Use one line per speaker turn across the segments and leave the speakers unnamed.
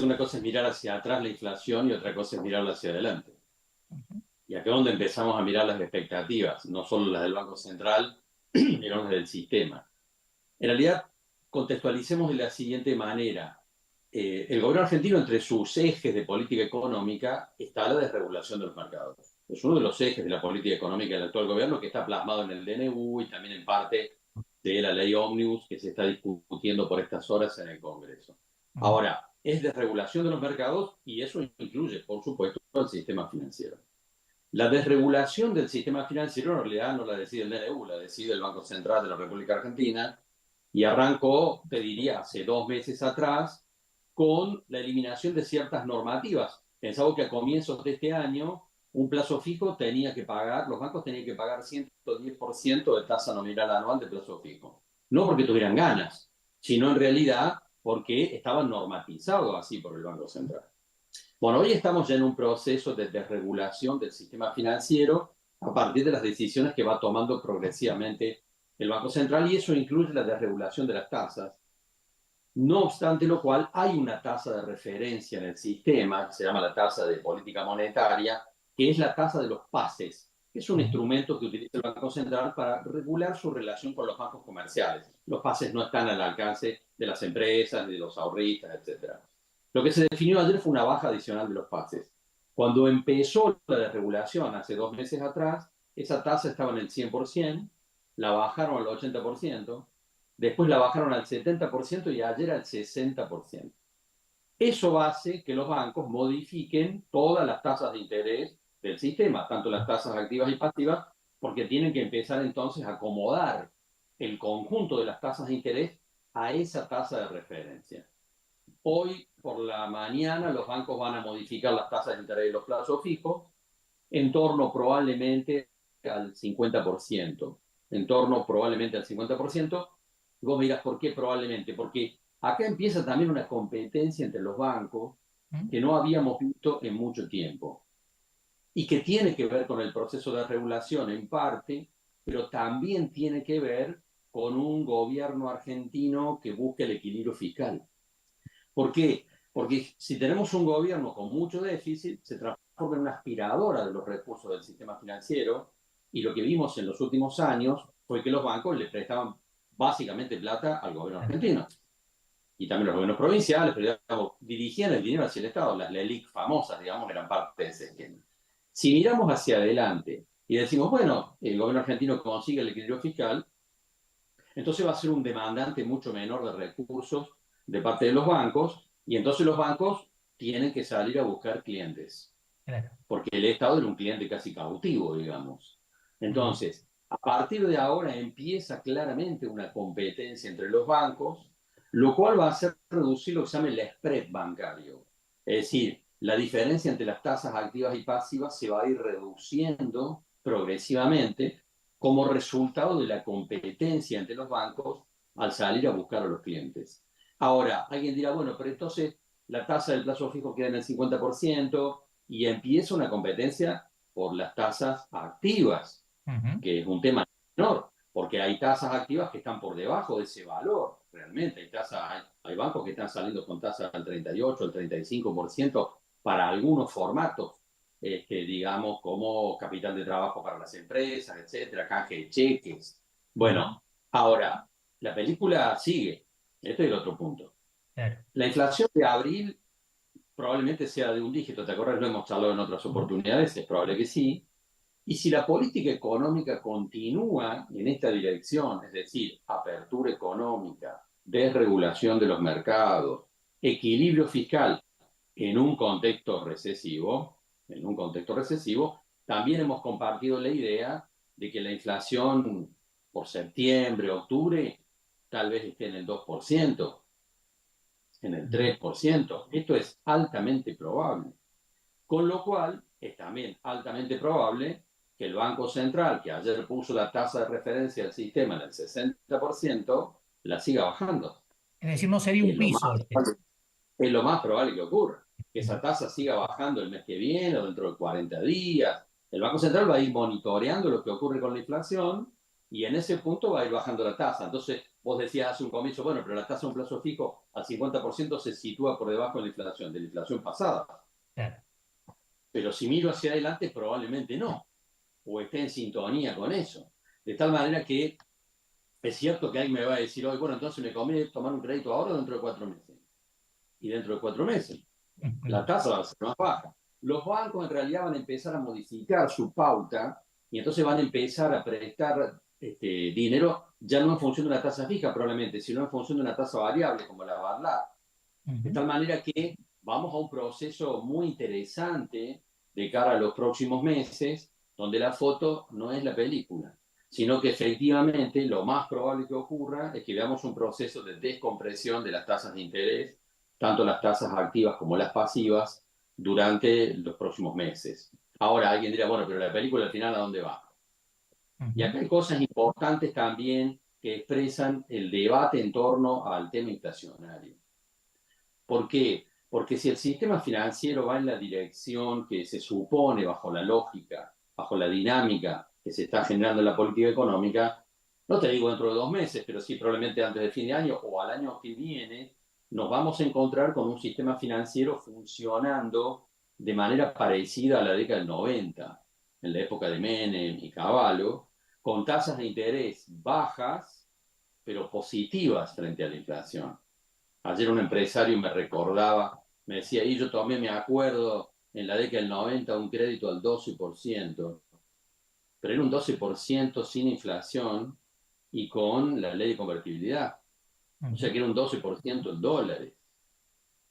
una cosa es mirar hacia atrás la inflación y otra cosa es mirarla hacia adelante. Y acá es donde empezamos a mirar las expectativas, no solo las del Banco Central, sino las del sistema. En realidad, contextualicemos de la siguiente manera. El gobierno argentino, entre sus ejes de política económica, está la desregulación de los mercados. Es uno de los ejes de la política económica del actual gobierno que está plasmado en el DNU y también en parte de la ley Ómnibus que se está discutiendo por estas horas en el Congreso.
Ujú.
Ahora, es desregulación de los mercados y eso incluye, por supuesto, el sistema financiero. La desregulación del sistema financiero en realidad no la decide el DNU, la decide el Banco Central de la República Argentina y arrancó, te diría, hace 2 meses atrás con la eliminación de ciertas normativas. Pensaba que a comienzos de este año un plazo fijo tenía que pagar, los bancos tenían que pagar 110% de tasa nominal anual de plazo fijo. No porque tuvieran ganas, sino en realidad porque estaban normatizados así por el Banco Central. Bueno, hoy estamos ya en un proceso de desregulación del sistema financiero a partir de las decisiones que va tomando progresivamente el Banco Central y eso incluye la desregulación de las tasas. No obstante lo cual, hay una tasa de referencia en el sistema, que se llama la tasa de política monetaria, que es la tasa de los pases, que es un
Ujú.
instrumento que utiliza el Banco Central para regular su relación con los bancos comerciales. Los pases no están al alcance de las empresas, de los ahorristas, etcétera. Lo que se definió ayer fue una baja adicional de los pases. Cuando empezó la desregulación hace 2 meses atrás, esa tasa estaba en el 100%, la bajaron al 80%, después la bajaron al 70% y ayer al 60%. Eso hace que los bancos modifiquen todas las tasas de interés del sistema, tanto las tasas activas y pasivas, porque tienen que empezar entonces a acomodar el conjunto de las tasas de interés a esa tasa de referencia. Hoy por la mañana los bancos van a modificar las tasas de interés de los plazos fijos en torno probablemente al 50%. En torno probablemente al 50%. Y vos me dirás, ¿por qué probablemente? Porque acá empieza también una competencia entre los bancos
Ujú.
que no habíamos visto en mucho tiempo y que tiene que ver con el proceso de regulación en parte, pero también tiene que ver con un gobierno argentino que busque el equilibrio fiscal. ¿Por qué? Porque si tenemos un gobierno con mucho déficit, se transforma en una aspiradora de los recursos del sistema financiero y lo que vimos en los últimos años fue que los bancos le prestaban básicamente plata al gobierno
Claro.
argentino y también los gobiernos provinciales, pero digamos, dirigían el dinero hacia el Estado. Las LELIC famosas, digamos, eran parte de ese esquema. Si miramos hacia adelante y decimos, bueno, el gobierno argentino consigue el equilibrio fiscal, entonces va a ser un demandante mucho menor de recursos de parte de los bancos y entonces los bancos tienen que salir a buscar clientes,
Claro.
porque el Estado era un cliente casi cautivo, digamos.
Ujú.
Entonces, a partir de ahora empieza claramente una competencia entre los bancos, lo cual va a hacer reducir lo que se llama el spread bancario. Es decir, la diferencia entre las tasas activas y pasivas se va a ir reduciendo progresivamente como resultado de la competencia entre los bancos al salir a buscar a los clientes. Ahora, alguien dirá, bueno, pero entonces la tasa del plazo fijo queda en el 50% y empieza una competencia por las tasas activas,
Ujú.
que es un tema menor, porque hay tasas activas que están por debajo de ese valor, realmente. Hay bancos que están saliendo con tasas al 38, al 35% para algunos formatos, digamos, como capital de trabajo para las empresas, etcétera, canje de cheques.
Ujú.
Bueno, ahora, la película sigue. Este es el otro punto.
Claro.
La inflación de abril probablemente sea de un dígito, ¿te acuerdas? Lo hemos hablado en otras
Ujú.
oportunidades, es probable que sí. Y si la política económica continúa en esta dirección, es decir, apertura económica, desregulación de los mercados, equilibrio fiscal en un contexto recesivo, también hemos compartido la idea de que la inflación por septiembre, octubre, tal vez esté en el 2%, en el
Ujú.
3%. Esto es altamente probable. Con lo cual, es también altamente probable que el Banco Central, que ayer puso la tasa de referencia del sistema en el 60%, la siga bajando.
Es decir, no sería un
Es lo
piso
más,
este.
es lo más probable que ocurra. Que
Ujú.
esa tasa siga bajando el mes que viene o dentro de 40 días. El Banco Central va a ir monitoreando lo que ocurre con la inflación y en ese punto va a ir bajando la tasa. Entonces, vos decías hace un comienzo, bueno, pero la tasa de un plazo fijo al 50% se sitúa por debajo de la inflación pasada.
Claro.
Pero si miro hacia adelante, probablemente no, o esté en sintonía con eso. De tal manera que es cierto que alguien me va a decir hoy, bueno, entonces me conviene tomar un crédito ahora o dentro de 4 meses. Y dentro de 4 meses la tasa va a ser más baja. Los bancos en realidad van a empezar a modificar su pauta y entonces van a empezar a prestar dinero ya no en función de una tasa fija probablemente, sino en función de una tasa variable como la Barlar. De tal manera que vamos a un proceso muy interesante de cara a los próximos meses, donde la foto no es la película, sino que efectivamente lo más probable que ocurra es que veamos un proceso de descompresión de las tasas de interés, tanto las tasas activas como las pasivas, durante los próximos meses. Ahora alguien dirá, bueno, pero la película al final ¿a dónde va? Y acá hay cosas importantes también que expresan el debate en torno al tema inflacionario. ¿Por qué? Porque si el sistema financiero va en la dirección que se supone bajo la lógica, bajo la dinámica que se está generando en la política económica, no te digo dentro de 2 meses, pero sí probablemente antes de fin de año o al año que viene, nos vamos a encontrar con un sistema financiero funcionando de manera parecida a la década del 90, en la época de Menem y Cavallo, con tasas de interés bajas, pero positivas frente a la inflación. Ayer un empresario me recordaba, me decía, y yo también me acuerdo en la década del 90 un crédito al 12%, pero era un 12% sin inflación y con la ley de convertibilidad. O sea que era un 12% en dólares.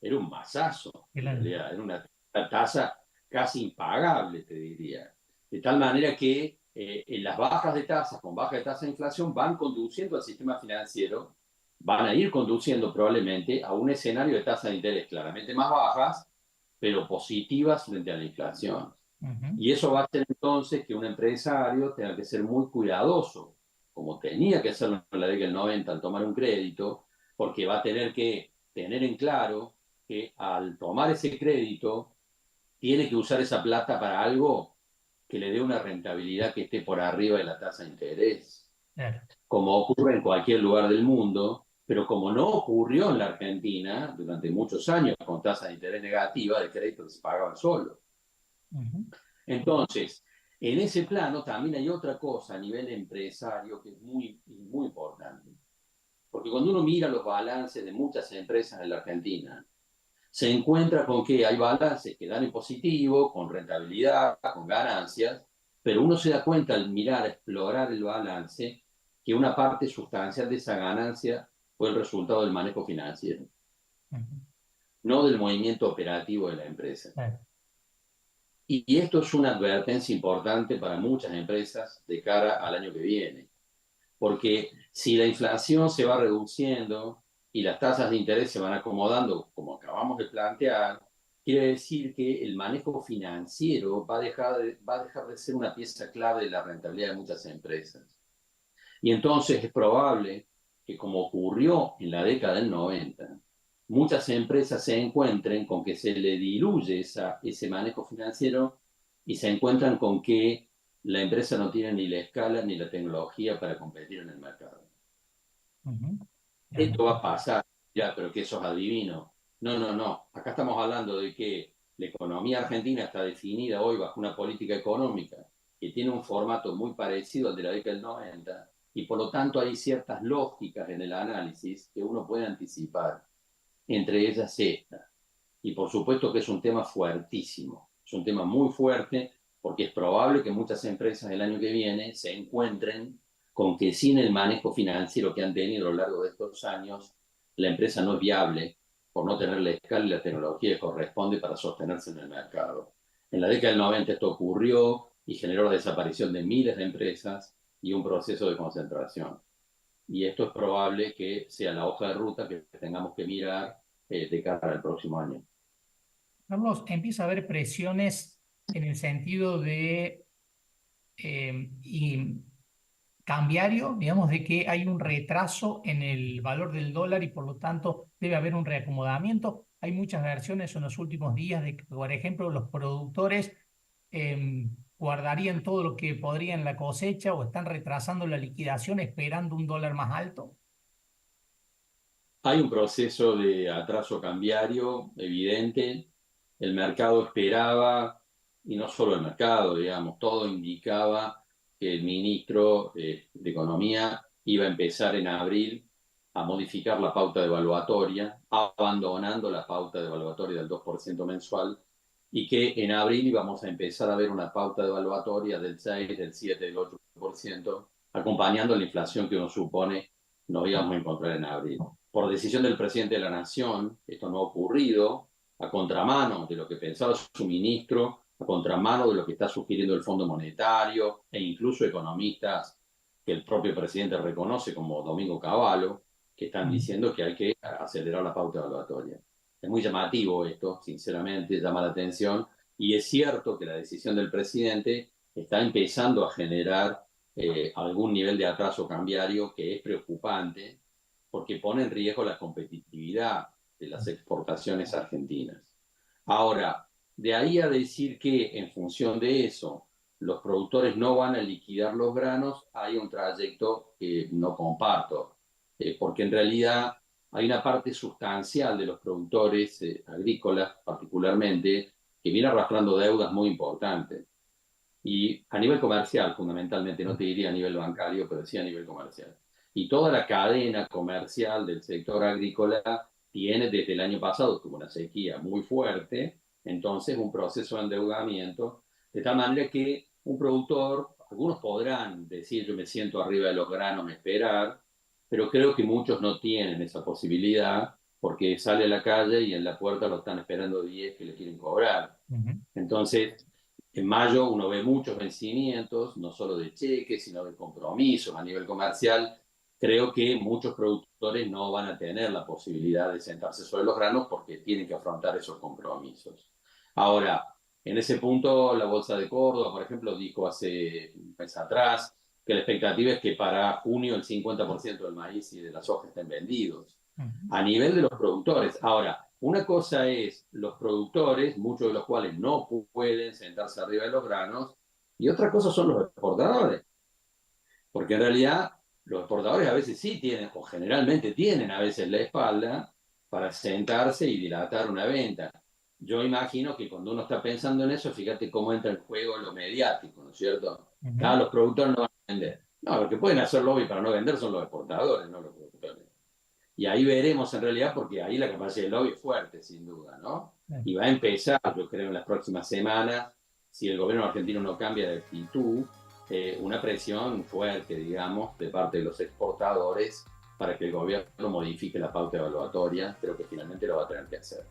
Era un masazo, en
Claro.
realidad. Era una tasa casi impagable, te diría. De tal manera que en las bajas de tasas, con baja de tasa de inflación, van conduciendo al sistema financiero, van a ir conduciendo probablemente a un escenario de tasas de interés claramente más bajas, pero positivas frente a la inflación. Y eso va a hacer entonces que un empresario tenga que ser muy cuidadoso, como tenía que hacerlo en la década del 90 al tomar un crédito, porque va a tener que tener en claro que al tomar ese crédito tiene que usar esa plata para algo que le dé una rentabilidad que esté por arriba de la tasa de interés,
Claro.
como ocurre en cualquier lugar del mundo, pero como no ocurrió en la Argentina durante muchos años con tasas de interés negativa, de crédito que se pagaban solo.
Ujú.
Entonces, en ese plano también hay otra cosa a nivel empresario que es muy, muy importante. Porque cuando uno mira los balances de muchas empresas en la Argentina, se encuentra con que hay balances que dan en positivo, con rentabilidad, con ganancias, pero uno se da cuenta al mirar, explorar el balance, que una parte sustancial de esa ganancia fue el resultado del manejo financiero,
Ujú.
no del movimiento operativo de la empresa.
Claro.
Y esto es una advertencia importante para muchas empresas de cara al año que viene, porque si la inflación se va reduciendo y las tasas de interés se van acomodando, como acabamos de plantear, quiere decir que el manejo financiero va a dejar de ser una pieza clave de la rentabilidad de muchas empresas. Y entonces es probable que, como ocurrió en la década del 90, muchas empresas se encuentren con que se le diluye ese manejo financiero y se encuentran con que la empresa no tiene ni la escala ni la tecnología para competir en el mercado.
Ujú.
Esto va
Claro.
a pasar, ya, pero que eso es adivino. No, no, no. Acá estamos hablando de que la economía argentina está definida hoy bajo una política económica que tiene un formato muy parecido al de la década del 90 y por lo tanto hay ciertas lógicas en el análisis que uno puede anticipar, entre ellas esta. Y por supuesto que es un tema fuertísimo, es un tema muy fuerte porque es probable que muchas empresas el año que viene se encuentren con que sin el manejo financiero que han tenido a lo largo de estos años, la empresa no es viable por no tener la escala y la tecnología que corresponde para sostenerse en el mercado. En la década del 90 esto ocurrió y generó la desaparición de miles de empresas y un proceso de concentración. Y esto es probable que sea la hoja de ruta que tengamos que mirar de cara al próximo año.
Carlos, empieza a haber presiones en el sentido de y cambiario, digamos, de que hay un retraso en el valor del dólar y por lo tanto debe haber un reacomodamiento. Hay muchas versiones en los últimos días de que, por ejemplo, los productores guardarían todo lo que podrían en la cosecha o están retrasando la liquidación esperando un dólar más alto.
Hay un proceso de atraso cambiario evidente. El mercado esperaba, y no solo el mercado, digamos, todo indicaba que el ministro de Economía iba a empezar en abril a modificar la pauta devaluatoria, abandonando la pauta devaluatoria del 2% mensual, y que en abril íbamos a empezar a ver una pauta devaluatoria del 6, del 7, del 8%, acompañando la inflación que uno supone nos íbamos a encontrar en abril. Por decisión del presidente de la Nación, esto no ha ocurrido, a contramano de lo que pensaba su ministro, a contramano de lo que está sugiriendo el Fondo Monetario e incluso economistas que el propio presidente reconoce como Domingo Cavallo, que están
Mm.
diciendo que hay que acelerar la pauta evaluatoria. Es muy llamativo esto, sinceramente, llama la atención, y es cierto que la decisión del presidente está empezando a generar algún nivel de atraso cambiario que es preocupante porque pone en riesgo la competitividad de las exportaciones argentinas. Ahora, de ahí a decir que en función de eso los productores no van a liquidar los granos, hay un trayecto que no comparto, porque en realidad hay una parte sustancial de los productores agrícolas particularmente que viene arrastrando deudas muy importantes. Y a nivel comercial, fundamentalmente, no te diría a nivel bancario, pero sí a nivel comercial. Y toda la cadena comercial del sector agrícola tiene desde el año pasado, tuvo una sequía muy fuerte, entonces un proceso de endeudamiento, de tal manera que un productor, algunos podrán decir yo me siento arriba de los granos, esperar, pero creo que muchos no tienen esa posibilidad porque sale a la calle y en la puerta lo están esperando 10 que le quieren cobrar.
Ujú.
Entonces, en mayo uno ve muchos vencimientos, no solo de cheques, sino de compromisos a nivel comercial. Creo que muchos productores no van a tener la posibilidad de sentarse sobre los granos porque tienen que afrontar esos compromisos. Ahora, en ese punto, la Bolsa de Córdoba, por ejemplo, dijo hace un mes atrás que la expectativa es que para junio el 50% del maíz y de la soja estén vendidos
Ujú.
a nivel de los productores. Ahora, una cosa es los productores, muchos de los cuales no pueden sentarse arriba de los granos, y otra cosa son los exportadores, porque en realidad los exportadores a veces sí tienen, o generalmente tienen a veces la espalda para sentarse y dilatar una venta. Yo imagino que cuando uno está pensando en eso, fíjate cómo entra en juego lo mediático, ¿no es cierto? Ah,
Ujú.
los productores no van a vender. No, los que pueden hacer lobby para no vender son los exportadores, no los productores. Y ahí veremos en realidad, porque ahí la capacidad del lobby es fuerte, sin duda, ¿no?
Bien.
Y va a empezar, yo creo, en las próximas semanas, si el gobierno argentino no cambia de actitud, una presión fuerte, digamos, de parte de los exportadores para que el gobierno modifique la pauta evaluatoria. Creo que finalmente lo va a tener que hacer.